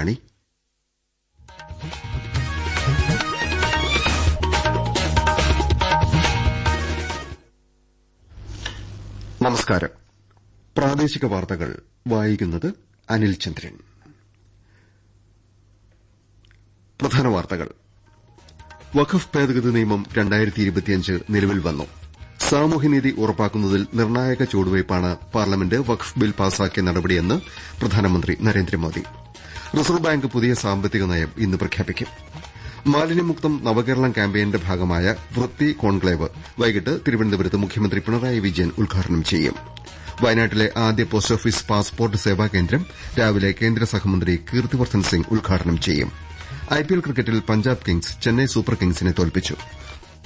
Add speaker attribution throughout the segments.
Speaker 1: ആണി. നമസ്കാരം. പ്രാദേശിക വാർത്തകൾ വായിക്കുന്നത് അനിൽ ചന്ദ്രൻ. പ്രധാന വാർത്തകൾ. വഖഫ് ഭേദഗതി നിയമം 2025 നിലവിൽ വന്നു. സാമൂഹ്യനീതി ഉറപ്പാക്കുന്നതിൽ നിർണായക ചുവടുവയ്പാണ് പാർലമെന്റ് വഖഫ് ബിൽ പാസാക്കിയ നടപടിയെന്ന് പ്രധാനമന്ത്രി നരേന്ദ്രമോദി. റിസർവ് ബാങ്ക് പുതിയ സാമ്പത്തിക നയം ഇന്ന് പ്രഖ്യാപിക്കും. മാലിന്യമുക്തം നവകേരളം ക്യാമ്പയിന്റെ ഭാഗമായ വൃത്തി കോൺക്ലേവ് വൈകിട്ട് തിരുവനന്തപുരത്ത് മുഖ്യമന്ത്രി പിണറായി വിജയൻ ഉദ്ഘാടനം ചെയ്യും. വയനാട്ടിലെ ആദ്യ പോസ്റ്റ് ഓഫീസ് പാസ്പോർട്ട് സേവാ കേന്ദ്രം രാവിലെ കേന്ദ്ര സഹമന്ത്രി കീർത്തിവർദ്ധൻ സിംഗ് ഉദ്ഘാടനം ചെയ്യും. ഐപിഎൽ ക്രിക്കറ്റിൽ പഞ്ചാബ് കിങ്സ് ചെന്നൈ സൂപ്പർ കിങ്സിനെ തോൽപ്പിച്ചു.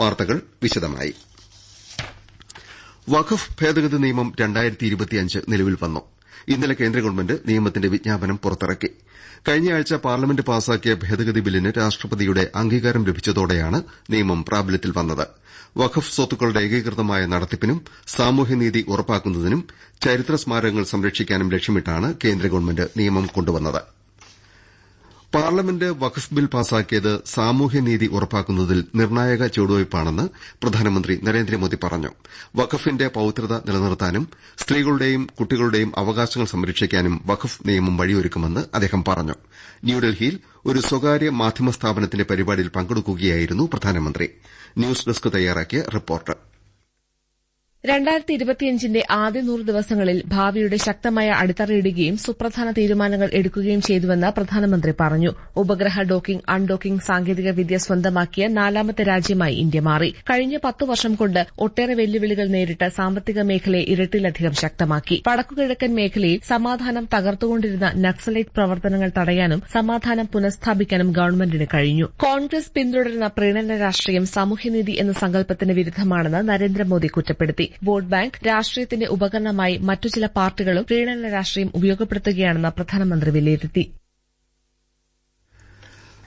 Speaker 1: വാർത്തകൾ വിശദമായി. വഖഫ് ഭേദഗതി നിയമം 2025 നിലവിൽ വന്നു. ഇന്നലെ കേന്ദ്ര ഗവൺമെന്റ് നിയമത്തിന്റെ വിജ്ഞാപനം പുറത്തിറക്കി. കഴിഞ്ഞയാഴ്ച പാർലമെന്റ് പാസാക്കിയ ഭേദഗതി ബില്ലിന് രാഷ്ട്രപതിയുടെ അംഗീകാരം ലഭിച്ചതോടെയാണ് നിയമം പ്രാബല്യത്തിൽ വന്നത്. വഖഫ് സ്വത്തുക്കളുടെ ഏകീകൃതമായ നടത്തിപ്പിനും സാമൂഹ്യനീതി ഉറപ്പാക്കുന്നതിനും ചരിത്ര സ്മാരകങ്ങൾ സംരക്ഷിക്കാനും ലക്ഷ്യമിട്ടാണ് കേന്ദ്ര ഗവൺമെന്റ് നിയമം കൊണ്ടുവന്നത്. പാർലമെന്റ് വഖഫ് ബിൽ പാസാക്കിയത് സാമൂഹ്യനീതി ഉറപ്പാക്കുന്നതിൽ നിർണായക ചുവടുവയ്പാണെന്ന് പ്രധാനമന്ത്രി നരേന്ദ്രമോദി പറഞ്ഞു. വഖഫിന്റെ പൌത്രത നിലനിർത്താനും സ്ത്രീകളുടെയും കുട്ടികളുടെയും അവകാശങ്ങൾ സംരക്ഷിക്കാനും വഖഫ് നിയമം വഴിയൊരുക്കുമെന്ന് അദ്ദേഹം പറഞ്ഞു. ന്യൂഡൽഹിയിൽ ഒരു സ്വകാര്യ മാധ്യമ സ്ഥാപനത്തിന്റെ പരിപാടിയിൽ പങ്കെടുക്കുകയായിരുന്നു പ്രധാനമന്ത്രി. ന്യൂസ് ഡെസ്ക് തയ്യാറാക്കിയ റിപ്പോർട്ട്.
Speaker 2: 2025 ആദ്യ 100 ദിവസങ്ങളിൽ ഭാവിയുടെ ശക്തമായ അടിത്തറയിടുകയും സുപ്രധാന തീരുമാനങ്ങൾ എടുക്കുകയും ചെയ്തുവെന്ന് പ്രധാനമന്ത്രി പറഞ്ഞു. ഉപഗ്രഹ ഡോക്കിംഗ്, അൺഡോക്കിംഗ് സാങ്കേതിക വിദ്യ സ്വന്തമാക്കിയ 4ാമത്തെ രാജ്യമായി ഇന്ത്യ മാറി. കഴിഞ്ഞ 10 വർഷം കൊണ്ട് ഒട്ടേറെ വെല്ലുവിളികൾ നേരിട്ട് സാമ്പത്തിക മേഖലയെ ഇരട്ടിയിലധികം ശക്തമാക്കി. വടക്കുകിഴക്കൻ മേഖലയിൽ സമാധാനം തകർത്തുകൊണ്ടിരുന്ന നക്സലൈറ്റ് പ്രവർത്തനങ്ങൾ തടയാനും സമാധാനം പുനഃസ്ഥാപിക്കാനും ഗവൺമെന്റിന് കഴിഞ്ഞു. കോൺഗ്രസ് പിന്തുടരുന്ന പ്രീണന രാഷ്ട്രീയം സാമൂഹ്യനീതി എന്ന സങ്കല്പത്തിന് വിരുദ്ധമാണെന്ന് നരേന്ദ്രമോദി കുറ്റപ്പെടുത്തി. വോട്ട് ബാങ്ക് രാഷ്ട്രീയത്തിന്റെ ഉപകരണമായി മറ്റു ചില പാർട്ടികളും പ്രീണന രാഷ്ട്രീയം ഉപയോഗപ്പെടുത്തുകയാണെന്ന് പ്രധാനമന്ത്രി വിലയിരുത്തി.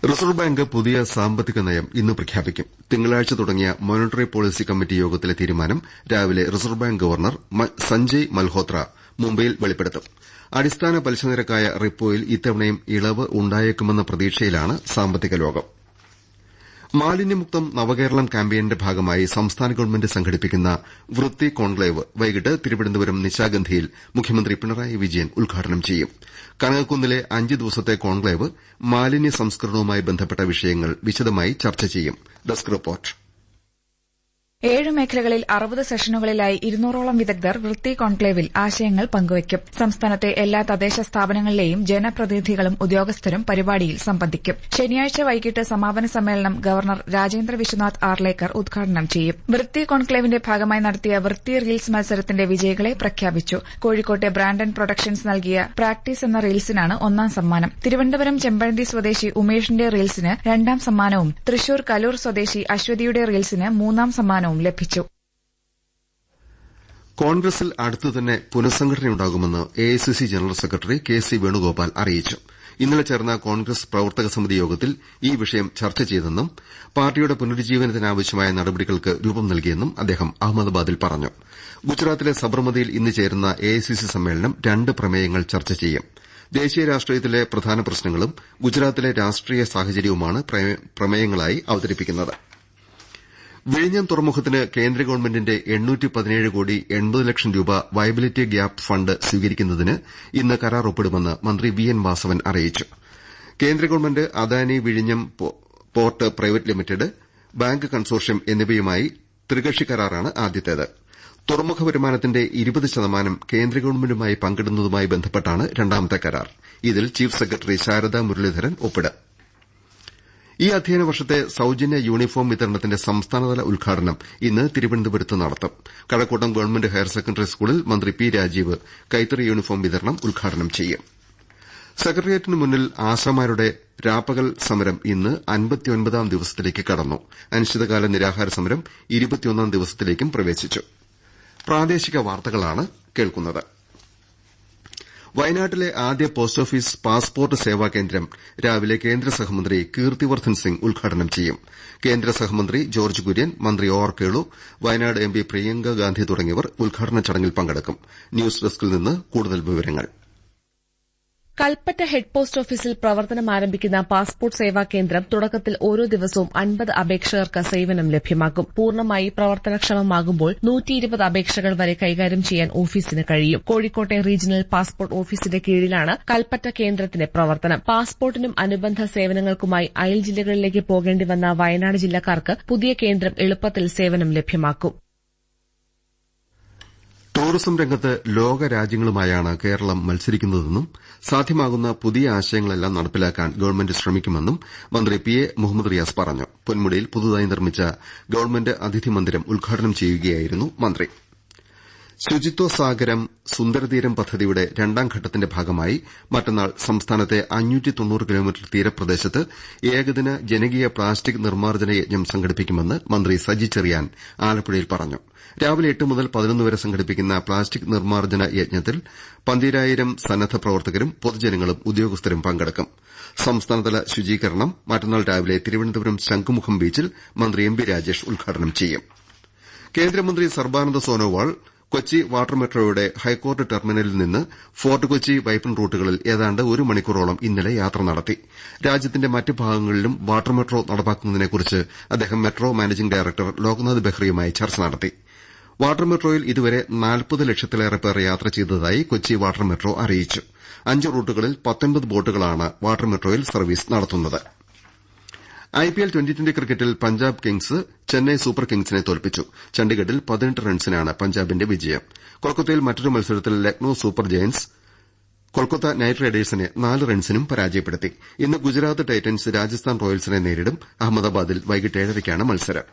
Speaker 1: റിസർവ് ബാങ്ക് പുതിയ സാമ്പത്തിക നയം ഇന്ന് പ്രഖ്യാപിക്കും. തിങ്കളാഴ്ച തുടങ്ങിയ മോണിറ്ററി പോളിസി കമ്മിറ്റി യോഗത്തിലെ തീരുമാനം രാവിലെ reserve bank governor Sanjay Malhotra മുംബൈയിൽ വെളിപ്പെടുത്തും. അടിസ്ഥാന പലിശ നിരക്കായ റിപ്പോയിൽ ഇത്തവണയും ഇളവ് ഉണ്ടായേക്കുമെന്ന പ്രതീക്ഷയിലാണ് സാമ്പത്തിക ലോകം. മാലിന്യമുക്തം നവകേരളം ക്യാമ്പയിന്റെ ഭാഗമായി സംസ്ഥാന ഗവൺമെന്റ് സംഘടിപ്പിക്കുന്ന വൃത്തി കോൺക്ലേവ് വൈകിട്ട് തിരുവനന്തപുരം നിശാഗന്ധിയിൽ മുഖ്യമന്ത്രി പിണറായി വിജയൻ ഉദ്ഘാടനം ചെയ്യും. കനകക്കുന്നിലെ 5 ദിവസത്തെ കോൺക്ലേവ് മാലിന്യ സംസ്കരണവുമായി ബന്ധപ്പെട്ട വിഷയങ്ങൾ വിശദമായി ചർച്ച ചെയ്യും. Desk report.
Speaker 3: 7 മേഖലകളിൽ 60 സെഷനുകളിലായി 200ഓളം വിദഗ്ധർ വൃത്തി കോൺക്ലേവിൽ ആശയങ്ങൾ പങ്കുവയ്ക്കും. സംസ്ഥാനത്തെ എല്ലാ തദ്ദേശ സ്ഥാപനങ്ങളിലെയും ജനപ്രതിനിധികളും ഉദ്യോഗസ്ഥരും പരിപാടിയിൽ സംബന്ധിക്കും. ശനിയാഴ്ച വൈകിട്ട് സമാപന സമ്മേളനം ഗവർണർ രാജേന്ദ്ര വിശ്വനാഥ് ആർലേക്കർ ഉദ്ഘാടനം ചെയ്യും. വൃത്തി കോൺക്ലേവിന്റെ ഭാഗമായി നടത്തിയ വൃത്തി റീൽസ് മത്സരത്തിന്റെ വിജയികളെ പ്രഖ്യാപിച്ചു. കോഴിക്കോട്ടെ ബ്രാൻഡ് ആന്റ് പ്രൊഡക്ഷൻസ് നൽകിയ പ്രാക്ടീസ് എന്ന റീൽസിനാണ് 1ാം സമ്മാനം. തിരുവനന്തപുരം ചെമ്പഴന്തി സ്വദേശി ഉമേഷിന്റെ റീൽസിന് 2ാം സമ്മാനവും തൃശൂർ കലൂർ സ്വദേശി അശ്വതിയുടെ റീൽസിന് 3ാം സമ്മാനവും ലഭിച്ചു.
Speaker 1: കോൺഗ്രസിൽ അടുത്തുതന്നെ പുനഃസംഘടനയുണ്ടാകുമെന്ന് AICC general secretary K C. Venugopal അറിയിച്ചു. ഇന്നലെ ചേർന്ന കോൺഗ്രസ് പ്രവർത്തക സമിതി യോഗത്തിൽ ഈ വിഷയം ചർച്ച ചെയ്തെന്നും പാർട്ടിയുടെ പുനരുജ്ജീവനത്തിനാവശ്യമായ നടപടികൾക്ക് രൂപം നൽകിയെന്നും അദ്ദേഹം അഹമ്മദാബാദിൽ പറഞ്ഞു. ഗുജറാത്തിലെ സബർമതിയിൽ ഇന്ന് ചേരുന്ന എഐസിസി സമ്മേളനം 2 പ്രമേയങ്ങൾ ചർച്ച ചെയ്യും. ദേശീയ രാഷ്ട്രീയത്തിലെ പ്രധാന പ്രശ്നങ്ങളും ഗുജറാത്തിലെ രാഷ്ട്രീയ സാഹചര്യവുമാണ് പ്രമേയങ്ങളായി അവതരിപ്പിക്കുന്നത്. വിഴിഞ്ഞം തുറമുഖത്തിന് കേന്ദ്ര ഗവൺമെന്റിന്റെ 817 കോടി 80 ലക്ഷം രൂപ വയബിലിറ്റി ഗ്യാപ് ഫണ്ട് സ്വീകരിക്കുന്നതിന് ഇന്ന് കരാർ ഒപ്പിടുമെന്ന് മന്ത്രി വി എൻ വാസവൻ അറിയിച്ചു. കേന്ദ്ര ഗവൺമെന്റ് അദാനി വിഴിഞ്ഞം port private limited, bank consortium എന്നിവയുമായി ത്രികക്ഷി കരാറാണ് ആദ്യത്തേത്. തുറമുഖ വരുമാനത്തിന്റെ 20% കേന്ദ്ര ഗവൺമെന്റുമായി പങ്കിടുന്നതുമായി ബന്ധപ്പെട്ടാണ് രണ്ടാമത്തെ കരാർ. ഇതിൽ ചീഫ് സെക്രട്ടറി ശാരദാ മുരളീധരൻ ഒപ്പിടും. ഈ അധ്യയന വർഷത്തെ സൌജന്യ യൂണിഫോം വിതരണത്തിന്റെ സംസ്ഥാനതല ഉദ്ഘാടനം ഇന്ന് തിരുവനന്തപുരത്ത് നടത്തും. കഴക്കൂട്ടം ഗവൺമെന്റ് ഹയർ സെക്കൻഡറി സ്കൂളിൽ മന്ത്രി പി രാജീവ് കൈത്തറി യൂണിഫോം വിതരണം ഉദ്ഘാടനം ചെയ്യും. സെക്രട്ടേറിയറ്റിന് മുന്നിൽ ആശാമാരുടെ രാപ്പകൽ സമരം ഇന്ന് 59ാം ദിവസത്തിലേക്ക് കടന്നു. അനിശ്ചിതകാല നിരാഹാര സമരം 21ാം ദിവസത്തിലേക്കും പ്രവേശിച്ചു. പ്രാദേശിക വാർത്തകളാണ് കേൾക്കുന്നത്. വയനാട്ടിലെ ആദ്യ പോസ്റ്റ് ഓഫീസ് പാസ്പോർട്ട് സേവാ കേന്ദ്രം രാവിലെ കേന്ദ്ര സഹമന്ത്രി കീർത്തിവർദ്ധൻ സിംഗ് ഉദ്ഘാടനം ചെയ്യും. കേന്ദ്ര സഹമന്ത്രി ജോർജ് കുര്യൻ, മന്ത്രി ഒ.ആർ. കേളു, വയനാട് എംപി പ്രിയങ്ക ഗാന്ധി തുടങ്ങിയവർ ഉദ്ഘാടന ചടങ്ങിൽ പങ്കെടുക്കും. ന്യൂസ് ഡെസ്കിൽ നിന്ന് കൂടുതൽ വിവരങ്ങൾ.
Speaker 2: കൽപ്പറ്റ ഹെഡ് പോസ്റ്റ് ഓഫീസിൽ പ്രവർത്തനം ആരംഭിക്കുന്ന പാസ്പോർട്ട് സേവാ കേന്ദ്രം തുടക്കത്തിൽ ഓരോ ദിവസവും 50 അപേക്ഷകർക്ക് സേവനം ലഭ്യമാക്കും. പൂർണ്ണമായി പ്രവർത്തനക്ഷമമാകുമ്പോൾ 120 അപേക്ഷകൾ വരെ കൈകാര്യം ചെയ്യാൻ ഓഫീസിന് കഴിയും. കോഴിക്കോട്ടെ റീജിയണൽ പാസ്പോർട്ട് ഓഫീസിന്റെ കീഴിലാണ് കൽപ്പറ്റ കേന്ദ്രത്തിന്റെ പ്രവർത്തനം. പാസ്പോർട്ടിനും അനുബന്ധ സേവനങ്ങൾക്കുമായി അയൽ ജില്ലകളിലേക്ക് പോകേണ്ടി വന്ന വയനാട് ജില്ലക്കാർക്ക് പുതിയ കേന്ദ്രം എളുപ്പത്തിൽ സേവനം ലഭ്യമാക്കും.
Speaker 1: ടൂറിസം രംഗത്ത് ലോകരാജ്യങ്ങളുമായാണ് കേരളം മത്സരിക്കുന്നതെന്നും സാധ്യമാകുന്ന പുതിയ ആശയങ്ങളെല്ലാം നടപ്പിലാക്കാൻ ഗവൺമെന്റ് ശ്രമിക്കുമെന്നും മന്ത്രി പി എ മുഹമ്മദ് റിയാസ് പറഞ്ഞു. പൊന്മുടിയിൽ പുതുതായി നിർമ്മിച്ച ഗവൺമെന്റ് അതിഥി മന്ദിരം ഉദ്ഘാടനം ചെയ്യുകയായിരുന്നു മന്ത്രി. ശുചിത്വ സാഗരം സുന്ദരതീരം പദ്ധതിയുടെ രണ്ടാം ഘട്ടത്തിന്റെ ഭാഗമായി മറ്റന്നാൾ സംസ്ഥാനത്തെ 590 കിലോമീറ്റർ തീരപ്രദേശത്ത് ഏകദിന ജനകീയ പ്ലാസ്റ്റിക് നിർമ്മാർജ്ജന യജ്ഞം സംഘടിപ്പിക്കുമെന്ന് മന്ത്രി സജി ചെറിയാൻ ആലപ്പുഴയിൽ പറഞ്ഞു. രാവിലെ 8 മുതൽ 11 വരെ സംഘടിപ്പിക്കുന്ന പ്ലാസ്റ്റിക് നിർമ്മാർജ്ജന യജ്ഞത്തിൽ 12,000 സന്നദ്ധ പ്രവർത്തകരും പൊതുജനങ്ങളും ഉദ്യോഗസ്ഥരും പങ്കെടുക്കും. സംസ്ഥാനതല ശുചീകരണം മറ്റന്നാൾ രാവിലെ തിരുവനന്തപുരം ശംഖുമുഖം ബീച്ചിൽ മന്ത്രി എം പി രാജേഷ് ഉദ്ഘാടനം ചെയ്യും. കേന്ദ്രമന്ത്രി സർബാനന്ദ സോനോവാൾ കൊച്ചി വാട്ടർ മെട്രോയുടെ ഹൈക്കോർട്ട് ടെർമിനലിൽ നിന്ന് ഫോർട്ട് കൊച്ചി വൈപ്പിൻ റൂട്ടുകളിൽ ഏതാണ്ട് ഒരു മണിക്കൂറോളം ഇന്നലെ യാത്ര നടത്തി. രാജ്യത്തിന്റെ മറ്റ് ഭാഗങ്ങളിലും വാട്ടർ മെട്രോ നടപ്പാക്കുന്നതിനെക്കുറിച്ച് അദ്ദേഹം മെട്രോ മാനേജിംഗ് ഡയറക്ടർ ലോക്നാഥ് ബെഹ്റയുമായി ചർച്ച നടത്തി. വാട്ടർ മെട്രോയിൽ ഇതുവരെ 40 ലക്ഷത്തിലേറെ പേർ യാത്ര ചെയ്തതായി കൊച്ചി വാട്ടർ മെട്രോ അറിയിച്ചു. 5 റൂട്ടുകളിൽ 19 ബോട്ടുകളാണ് വാട്ടർ മെട്രോയിൽ സർവീസ് നടത്തുന്നത്. ഐപിഎൽ ട്വന്റി ക്രിക്കറ്റിൽ പഞ്ചാബ് കിങ്സ് ചെന്നൈ സൂപ്പർ കിങ്സിനെ തോൽപ്പിച്ചു. ചണ്ഡിഗഡിൽ 18 റൺസിനാണ് പഞ്ചാബിന്റെ വിജയം. കൊൽക്കത്തയിൽ മറ്റൊരു മത്സരത്തിൽ Lucknow super Giants Kolkata night റൈഡേഴ്സിനെ 4 റൺസിനും പരാജയപ്പെടുത്തി. ഇന്ന് ഗുജറാത്ത് ടൈറ്റൻസ് രാജസ്ഥാൻ റോയൽസിനെ നേരിടും. അഹമ്മദാബാദിൽ വൈകിട്ട് 7:30ക്കാണ് മത്സരം.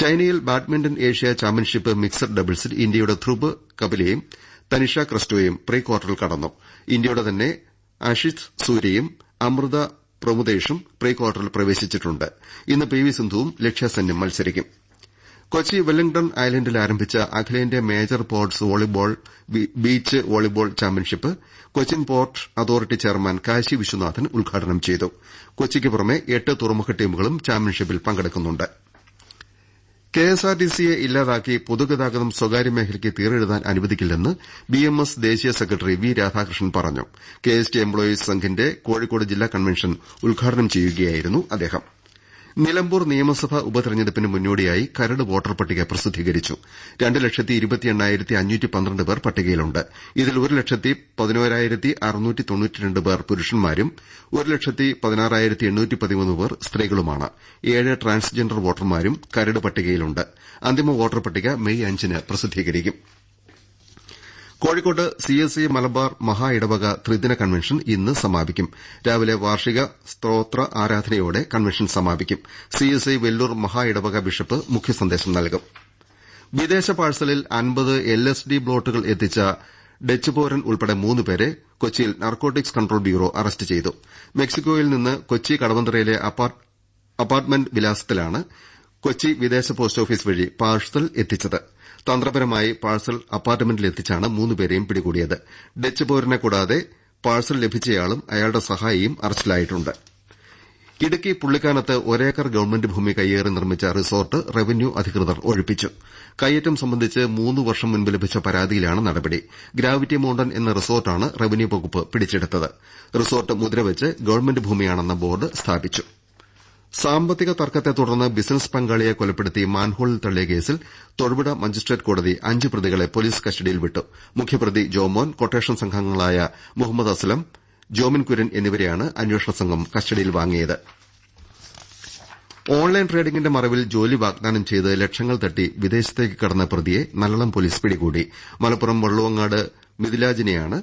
Speaker 1: ചൈനയിൽ ബാഡ്മിന്റൺ ഏഷ്യ ചാമ്പ്യൻഷിപ്പ് മിക്സഡ് ഡബിൾസിൽ ഇന്ത്യയുടെ ധ്രുവ് കപിലയും തനിഷ ക്രിസ്റ്റോയും പ്രീ ക്വാർട്ടറിൽ കടന്നു. ഇന്ത്യയുടെ തന്നെ ആഷിഷ് സൂര്യയും അമൃത പ്രമുദേഷും പ്രീ ക്വാർട്ടറിൽ പ്രവേശിച്ചിട്ടുണ്ട്. ഇന്ന് പി വി സിന്ധുവും ലക്ഷ്യസെന്നും മത്സരിക്കും. കൊച്ചി വെല്ലിംഗ്ടൺ ഐലൻഡിൽ ആരംഭിച്ച അഖിലേന്ത്യാ major ports volleyball beach volleyball championship Cochin port authority chairman Kashi Viswanathan ഉദ്ഘാടനം ചെയ്തു. കൊച്ചിക്ക് പുറമെ 8 തുറമുഖ ടീമുകളും ചാമ്പ്യൻഷിപ്പിൽ പങ്കെടുക്കുന്നുണ്ട്. കെഎസ്ആർടിസിയെ ഇല്ലാതാക്കി പൊതുഗതാഗതം സ്വകാര്യ മേഖലയ്ക്ക് തീരെഴുതാൻ അനുവദിക്കില്ലെന്ന് ബിഎംഎസ് ദേശീയ സെക്രട്ടറി വി രാധാകൃഷ്ണൻ പറഞ്ഞു. കെഎസ്ടി എംപ്ലോയീസ് സംഘിന്റെ കോഴിക്കോട് ജില്ലാ കൺവെൻഷൻ ഉദ്ഘാടനം ചെയ്യുകയായിരുന്നു അദ്ദേഹം. നിലമ്പൂർ നിയമസഭാ ഉപതെരഞ്ഞെടുപ്പിന് മുന്നോടിയായി കരട് വോട്ടർ പട്ടിക പ്രസിദ്ധീകരിച്ചു. 2,28,512 പേർ പട്ടികയിലുണ്ട്. ഇതിൽ 1,11,692 പേർ പുരുഷന്മാരും 1,16,813 പേർ സ്ത്രീകളുമാണ്. 7 ട്രാൻസ്ജെൻഡർ വോട്ടർമാരും കരട് പട്ടികയിലുണ്ട്. അന്തിമ വോട്ടർ പട്ടിക മെയ് 5-ന് പ്രസിദ്ധീകരിക്കും. കോഴിക്കോട്ട് സിഎസ്ഐ മലബാർ മഹാ ഇടവക ത്രിദിന കൺവെൻഷൻ ഇന്ന് സമാപിക്കും. രാവിലെ വാർഷിക സ്തോത്ര ആരാധനയോടെ കൺവെൻഷൻ സമാപിക്കും. സിഎസ്ഐ വെല്ലൂർ മഹാ ഇടവക ബിഷപ്പ് മുഖ്യ സന്ദേശം നൽകും. വിദേശ പാഴ്സലിൽ 50 LSD ബ്ലോട്ടുകൾ എത്തിച്ച ഡച്ച് പൌരൻ ഉൾപ്പെടെ 3 പേരെ കൊച്ചിയിൽ നാർക്കോട്ടിക്സ് കൺട്രോൾ ബ്യൂറോ അറസ്റ്റ് ചെയ്തു. മെക്സിക്കോയിൽ നിന്ന് കൊച്ചി കടവന്ത്രയിലെ അപ്പാർട്ട്മെന്റ് വിലാസത്തിലാണ് കൊച്ചി വിദേശ പോസ്റ്റ് ഓഫീസ് വഴി പാഴ്സൽ എത്തിച്ചത്. തന്ത്രപരമായി പാഴ്സൽ അപ്പാർട്ട്മെന്റിൽ എത്തിച്ചാണ് 3 പേരെയും പിടികൂടിയത്. ഡച്ച് പൌരനെ കൂടാതെ പാഴ്സൽ ലഭിച്ചയാളും അയാളുടെ സഹായിയും അറസ്റ്റിലായിട്ടുണ്ട്. ഇടുക്കി പുള്ളിക്കാനത്ത് ഒരേക്കർ ഗവൺമെന്റ് ഭൂമി കയ്യേറി നിർമ്മിച്ച റിസോർട്ട് റവന്യൂ അധികൃതർ ഒഴിപ്പിച്ചു. കയ്യേറ്റം സംബന്ധിച്ച് 3 വർഷം മുൻപ് ലഭിച്ച പരാതിയിലാണ് നടപടി. ഗ്രാവിറ്റി മൌണ്ടൻ എന്ന റിസോർട്ടാണ് റവന്യൂ വകുപ്പ് പിടിച്ചെടുത്തത്. റിസോർട്ട് മുദ്രവെച്ച് ഗവൺമെന്റ് ഭൂമിയാണെന്ന ബോർഡ് സ്ഥാപിച്ചു. സാമ്പത്തിക തർക്കത്തെ തുടർന്ന് ബിസിനസ് പങ്കാളിയെ കൊലപ്പെടുത്തി മാൻഹോളിൽ തള്ളിയ കേസിൽ തൊടുപുഴ മജിസ്ട്രേറ്റ് കോടതി 5 പ്രതികളെ പോലീസ് കസ്റ്റഡിയിൽ വിട്ടു. മുഖ്യപ്രതി ജോമോൻ, കൊട്ടേഷൻ സംഘങ്ങളായ മുഹമ്മദ് അസ്ലം, ജോമിൻ കുര്യൻ എന്നിവരെയാണ് അന്വേഷണ സംഘം കസ്റ്റഡിയിൽ വാങ്ങിയത്. ഓൺലൈൻ ട്രേഡിംഗിന്റെ മറവിൽ ജോലി വാഗ്ദാനം ചെയ്ത് ലക്ഷങ്ങൾ തട്ടി വിദേശത്തേക്ക് കടന്ന പ്രതിയെ നല്ലളം പോലീസ് പിടികൂടി. മലപ്പുറം വള്ളുവങ്ങാട് മിഥിലാജിനെയാണ്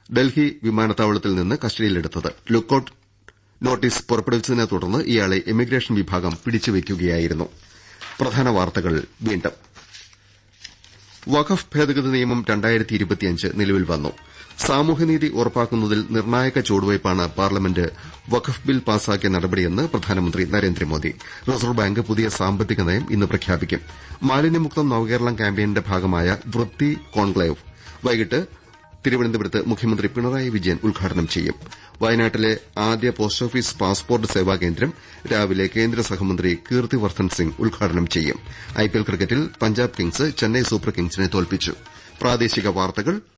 Speaker 1: ഡൽഹി വിമാനത്താവളത്തിൽ നിന്ന് കസ്റ്റഡിയിലെടുത്തത്. ലുക്കൌട്ട് നോട്ടീസ് പുറപ്പെടുവിച്ചതിനെ തുടർന്ന് ഇയാളെ ഇമിഗ്രേഷൻ വിഭാഗം പിടിച്ചുവെക്കുകയായിരുന്നു. പ്രധാന വാർത്തകൾ വീണ്ടും. വഖഫ് ഭേദഗതി നിയമം 2025 നിലവിൽ വന്നു. സാമൂഹ്യനീതി ഉറപ്പാക്കുന്നതിൽ നിർണായക ചുവടുവയ്പാണ് പാർലമെന്റ് വഖഫ് ബിൽ പാസാക്കിയ നടപടിയെന്ന് പ്രധാനമന്ത്രി നരേന്ദ്രമോദി. റിസർവ് ബാങ്ക് പുതിയ സാമ്പത്തിക നയം ഇന്ന് പ്രഖ്യാപിക്കും. മാലിന്യമുക്തം നവകേരളം ക്യാമ്പയിന്റെ ഭാഗമായ വൃത്തി കോൺക്ലേവ് വൈകിട്ട് തിരുവനന്തപുരത്ത് മുഖ്യമന്ത്രി പിണറായി വിജയൻ ഉദ്ഘാടനം ചെയ്യും. വയനാട്ടിലെ ആദ്യ പോസ്റ്റ് ഓഫീസ് പാസ്പോർട്ട് സേവാ കേന്ദ്രം രാവിലെ കേന്ദ്ര സഹമന്ത്രി കീർത്തിവർദ്ധൻ സിംഗ് ഉദ്ഘാടനം ചെയ്യും. ഐപിഎൽ ക്രിക്കറ്റിൽ പഞ്ചാബ് കിങ്സ് ചെന്നൈ സൂപ്പർ കിങ്സിനെ തോൽപ്പിച്ചു.